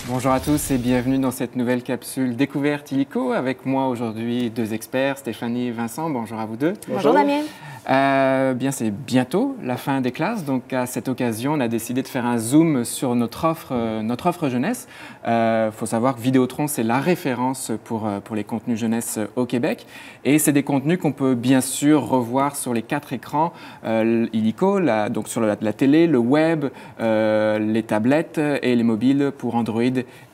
Bonjour à tous et bienvenue dans cette nouvelle capsule Découverte Illico. Avec moi aujourd'hui deux experts, Stéphanie et Vincent. Bonjour à vous deux. Bonjour Damien. Bien, c'est bientôt la fin des classes, donc à cette occasion, on a décidé de faire un zoom sur notre offre jeunesse. Faut savoir que Vidéotron, c'est la référence pour les contenus jeunesse au Québec. Et c'est des contenus qu'on peut bien sûr revoir sur les 4 écrans illico, donc sur la télé, le web, les tablettes et les mobiles pour Android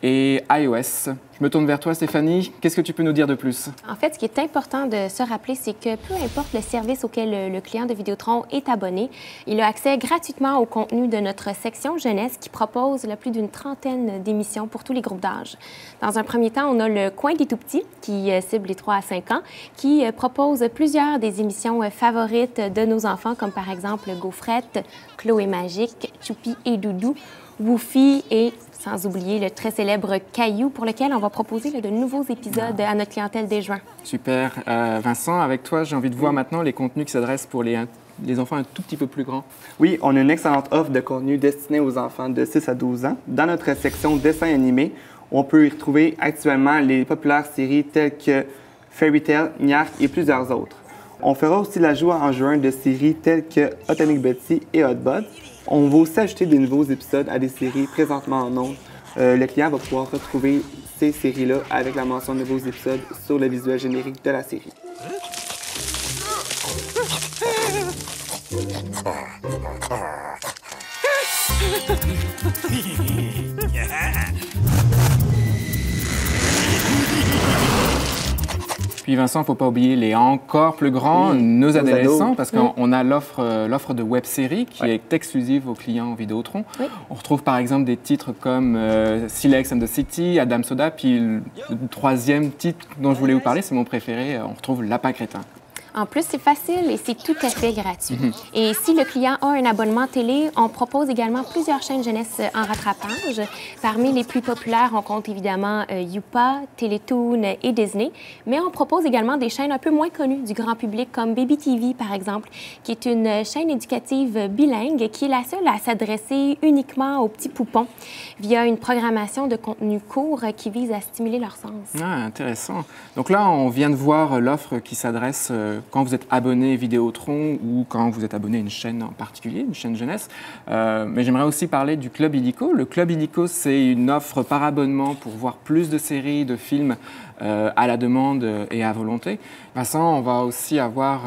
et iOS. Je me tourne vers toi, Stéphanie. Qu'est-ce que tu peux nous dire de plus? En fait, ce qui est important de se rappeler, c'est que peu importe le service auquel le client de Vidéotron est abonné, il a accès gratuitement au contenu de notre section jeunesse qui propose plus d'une trentaine d'émissions pour tous les groupes d'âge. Dans un premier temps, on a le Coin des tout-petits qui cible les 3 à 5 ans, qui propose plusieurs des émissions favorites de nos enfants, comme par exemple Gaufrette, Chloé Magique, Choupi et Doudou, Woofy et sans oublier le très célèbre Caillou pour lequel on va proposer de nouveaux épisodes à notre clientèle dès juin. Super. Vincent, avec toi, j'ai envie de voir maintenant les contenus qui s'adressent pour les enfants un tout petit peu plus grands. Oui, on a une excellente offre de contenu destinée aux enfants de 6 à 12 ans. Dans notre section dessins animés, on peut y retrouver actuellement les populaires séries telles que Fairy Tail, Nyark et plusieurs autres. On fera aussi l'ajout en juin de séries telles que Atomic Betty et Hot Bud. On va aussi ajouter de nouveaux épisodes à des séries présentement en ondes. Le client va pouvoir retrouver ces séries-là avec la mention de nouveaux épisodes sur le visuel générique de la série. Puis Vincent, il ne faut pas oublier les encore plus grands, nos adolescents, parce qu'on a l'offre de web-série qui est exclusive aux clients Vidéotron. Oui. On retrouve par exemple des titres comme Silex and the City, Adam Soda, puis le troisième titre dont je voulais vous parler, c'est mon préféré, on retrouve Lapin Crétin. En plus, c'est facile et c'est tout à fait gratuit. Et si le client a un abonnement télé, on propose également plusieurs chaînes jeunesse en rattrapage. Parmi les plus populaires, on compte évidemment Youpa, Télétoon et Disney. Mais on propose également des chaînes un peu moins connues du grand public, comme Baby TV, par exemple, qui est une chaîne éducative bilingue qui est la seule à s'adresser uniquement aux petits poupons via une programmation de contenu court qui vise à stimuler leur sens. Ah, intéressant. Donc là, on vient de voir l'offre qui s'adresse quand vous êtes abonné Vidéotron ou quand vous êtes abonné à une chaîne en particulier, une chaîne jeunesse. Mais j'aimerais aussi parler du Club Illico. Le Club Illico, c'est une offre par abonnement pour voir plus de séries, de films à la demande et à volonté. Vincent, on va aussi avoir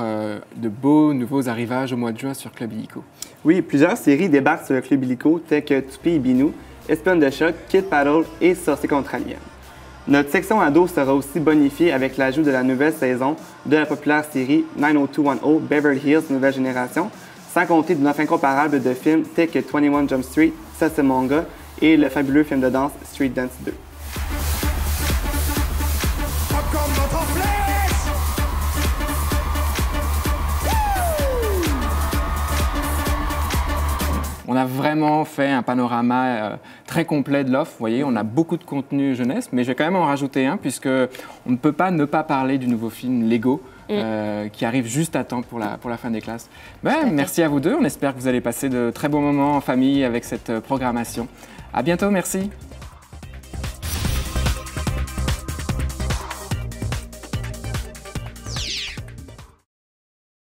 de beaux nouveaux arrivages au mois de juin sur Club Illico. Oui, plusieurs séries débarquent sur le Club Illico, telles que Tupi et Binou, Espionne de choc, Kid Paddle et Sorcier contre Alien. Notre section ado sera aussi bonifiée avec l'ajout de la nouvelle saison de la populaire série 90210 Beverly Hills Nouvelle Génération, sans compter d'une offre incomparable de films tels que 21 Jump Street, Ça c'est Manga et le fabuleux film de danse Street Dance 2. On a vraiment fait un panorama très complet de l'offre. Vous voyez, on a beaucoup de contenu jeunesse, mais je vais quand même en rajouter un, puisqu'on ne peut pas ne pas parler du nouveau film Lego, qui arrive juste à temps pour la fin des classes. Merci à vous deux. On espère que vous allez passer de très bons moments en famille avec cette programmation. À bientôt, merci.